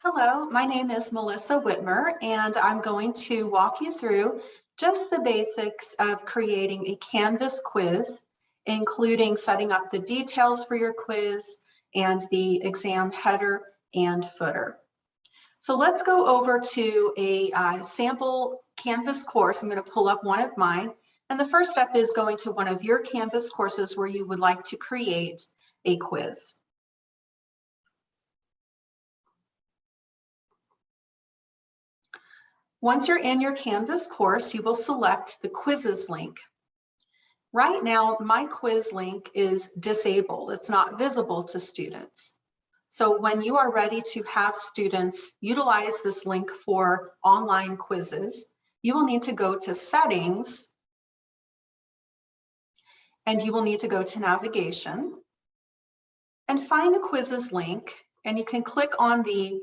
Hello, my name is Melissa Whitmer, and I'm going to walk you through just the basics of creating a Canvas quiz, including setting up the details for your quiz and the exam header and footer. So let's go over to a sample Canvas course. I'm going to pull up one of mine. And the first step is going to one of your Canvas courses where you would like to create a quiz. Once you're in your Canvas course, you will select the quizzes link. Right now, my quiz link is disabled. It's not visible to students. So when you are ready to have students utilize this link for online quizzes, you will need to go to Settings, and you will need to go to Navigation and find the quizzes link, and you can click on the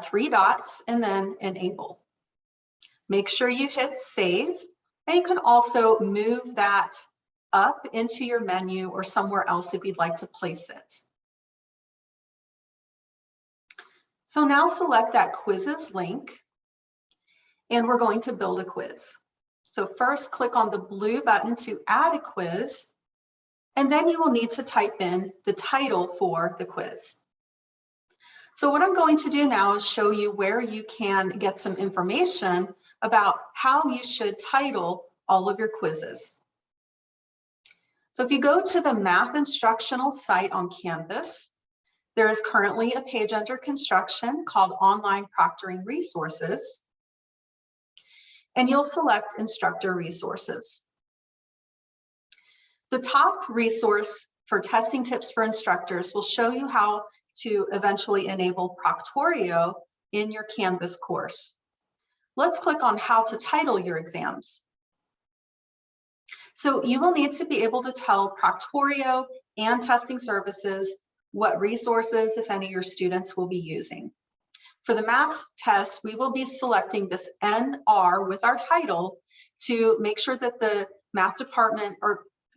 three dots and then Enable. Make sure you hit Save, and you can also move that up into your menu or somewhere else if you'd like to place it. So now select that quizzes link, and we're going to build a quiz. So first click on the blue button to add a quiz, and then you will need to type in the title for the quiz. So what I'm going to do now is show you where you can get some information about how you should title all of your quizzes. So if you go to the Math Instructional site on Canvas, there is currently a page under construction called Online Proctoring Resources, and you'll select Instructor Resources. The top resource for testing tips for instructors will show you how to eventually enable Proctorio in your Canvas course. Let's click on how to title your exams. So you will need to be able to tell Proctorio and testing services what resources, if any, your students will be using. For the math test, we will be selecting this NR with our title to make sure that the math department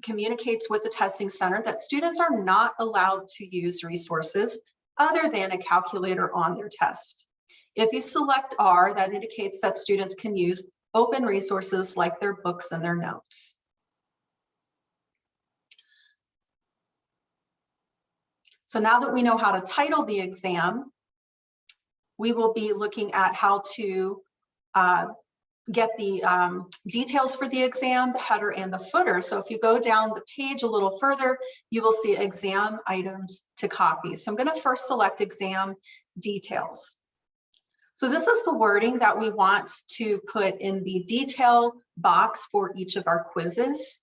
communicates with the testing center that students are not allowed to use resources other than a calculator on their test. If you select R, that indicates that students can use open resources like their books and their notes. So now that we know how to title the exam, we will be looking at how to get the details for the exam, the header and the footer. So if you go down the page a little further, you will see exam items to copy. So I'm going to first select exam details. So this is the wording that we want to put in the detail box for each of our quizzes.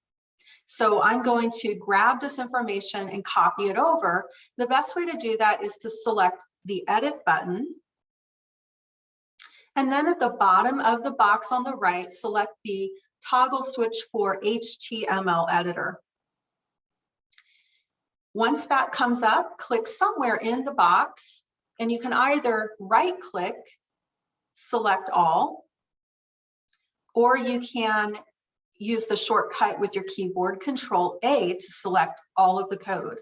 So I'm going to grab this information and copy it over. The best way to do that is to select the edit button. And then at the bottom of the box on the right, select the toggle switch for HTML editor. Once that comes up, click somewhere in the box, and you can either right click, select all, or you can use the shortcut with your keyboard, Control-A, to select all of the code.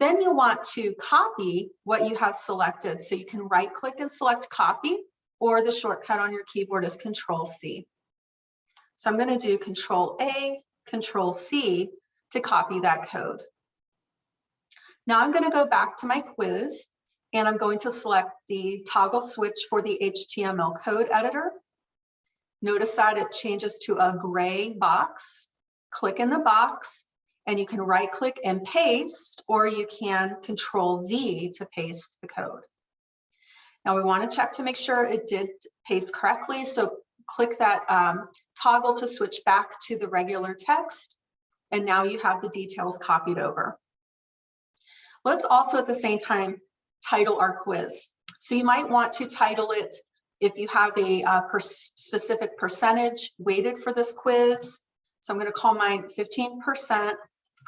Then you want to copy what you have selected. So you can right click and select copy, or the shortcut on your keyboard is Control-C. So I'm going to do Control-A, Control-C to copy that code. Now I'm going to go back to my quiz, and I'm going to select the toggle switch for the HTML code editor. Notice that it changes to a gray box. Click in the box, and you can right click and paste, or you can Control-V to paste the code. Now we want to check to make sure it did paste correctly. So click that toggle to switch back to the regular text. And now you have the details copied over. Let's also at the same time title our quiz. So you might want to title it, if you have a specific percentage weighted for this quiz. So I'm going to call mine 15%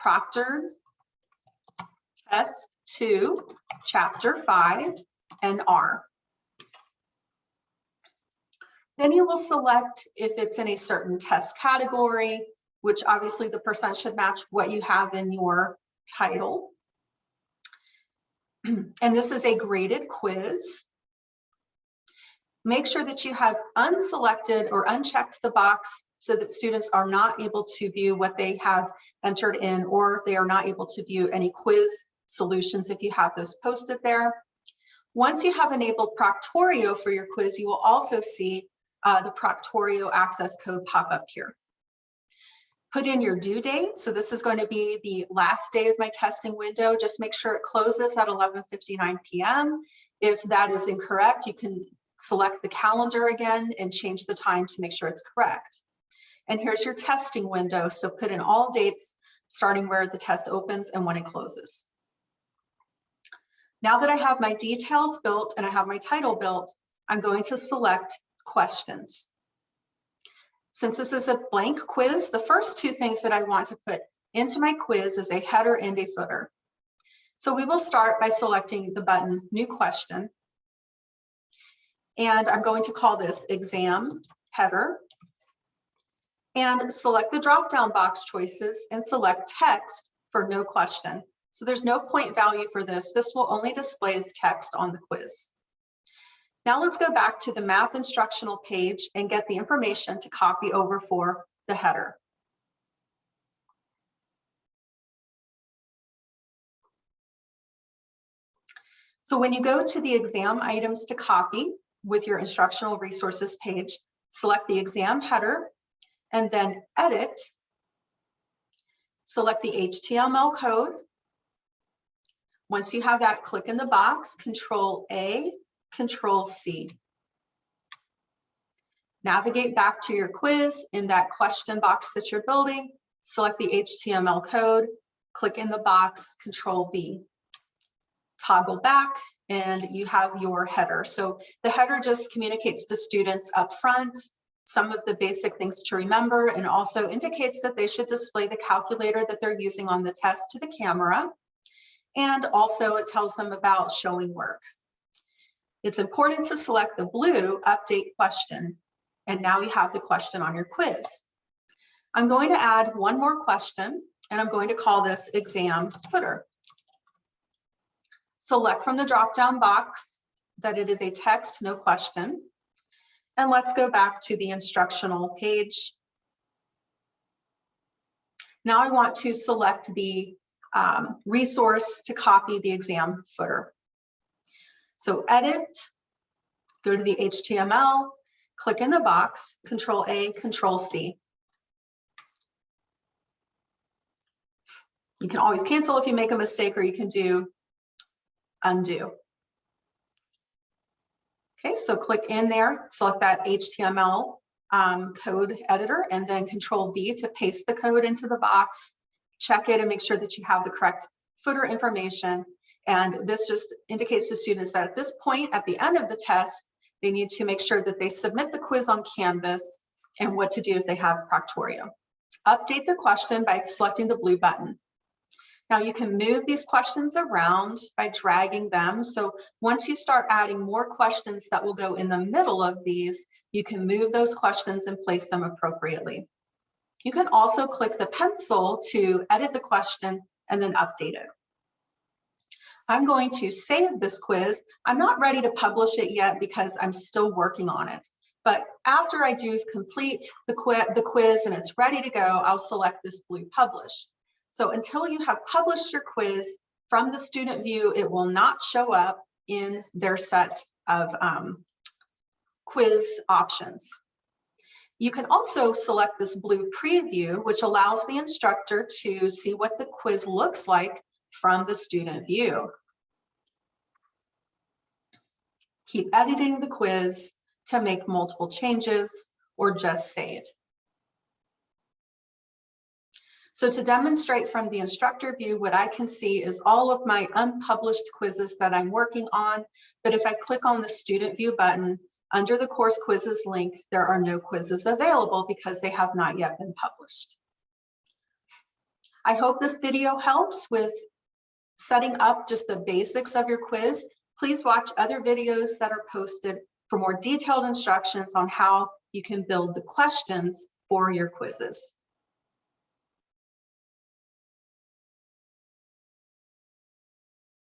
proctored test 2, chapter 5, and R. Then you will select if it's in a certain test category, which obviously the percent should match what you have in your title. and this is a graded quiz. Make sure that you have unselected or unchecked the box so that students are not able to view what they have entered in, or they are not able to view any quiz solutions if you have those posted there. Once you have enabled Proctorio for your quiz, you will also see the Proctorio access code pop up here. Put in your due date. So this is going to be the last day of my testing window. Just make sure it closes at 11:59 p.m. If that is incorrect, you can select the calendar again and change the time to make sure it's correct. And here's your testing window. So put in all dates starting where the test opens and when it closes. Now that I have my details built and I have my title built, I'm going to select questions. Since this is a blank quiz, the first two things that I want to put into my quiz is a header and a footer. So we will start by selecting the button New Question. And I'm going to call this Exam Header. And select the drop-down box choices and select Text for No Question. So there's no point value for this. This will only display as text on the quiz. Now let's go back to the math instructional page and get the information to copy over for the header. So when you go to the exam items to copy with your instructional resources page, select the exam header and then edit. Select the HTML code. Once you have that, click in the box, Control-A, Control-C. Navigate back to your quiz in that question box that you're building, select the HTML code, click in the box, Control-V. Toggle back and you have your header. So the header just communicates to students up front some of the basic things to remember, and also indicates that they should display the calculator that they're using on the test to the camera. And also it tells them about showing work. It's important to select the blue Update Question. And now you have the question on your quiz. I'm going to add one more question, and I'm going to call this Exam Footer. Select from the drop-down box that it is a text, no question. And let's go back to the instructional page. Now I want to select the resource to copy the exam footer. So edit, go to the HTML, click in the box, Control-A, Control-C. You can always cancel if you make a mistake, or you can do undo. Okay, so click in there, select that HTML code editor, and then Control-V to paste the code into the box. Check it and make sure that you have the correct footer information. And this just indicates to students that at this point, at the end of the test, they need to make sure that they submit the quiz on Canvas and what to do if they have Proctorio. Update the question by selecting the blue button. Now you can move these questions around by dragging them. So once you start adding more questions that will go in the middle of these, you can move those questions and place them appropriately. You can also click the pencil to edit the question and then update it. I'm going to save this quiz. I'm not ready to publish it yet because I'm still working on it. But after I do complete the quiz and it's ready to go, I'll select this blue Publish. So until you have published your quiz from the student view, it will not show up in their set of quiz options. You can also select this blue preview, which allows the instructor to see what the quiz looks like from the student view. Keep editing the quiz to make multiple changes or just save. So to demonstrate from the instructor view, what I can see is all of my unpublished quizzes that I'm working on. But if I click on the student view button, under the course quizzes link, there are no quizzes available because they have not yet been published. I hope this video helps with setting up just the basics of your quiz. Please watch other videos that are posted for more detailed instructions on how you can build the questions for your quizzes.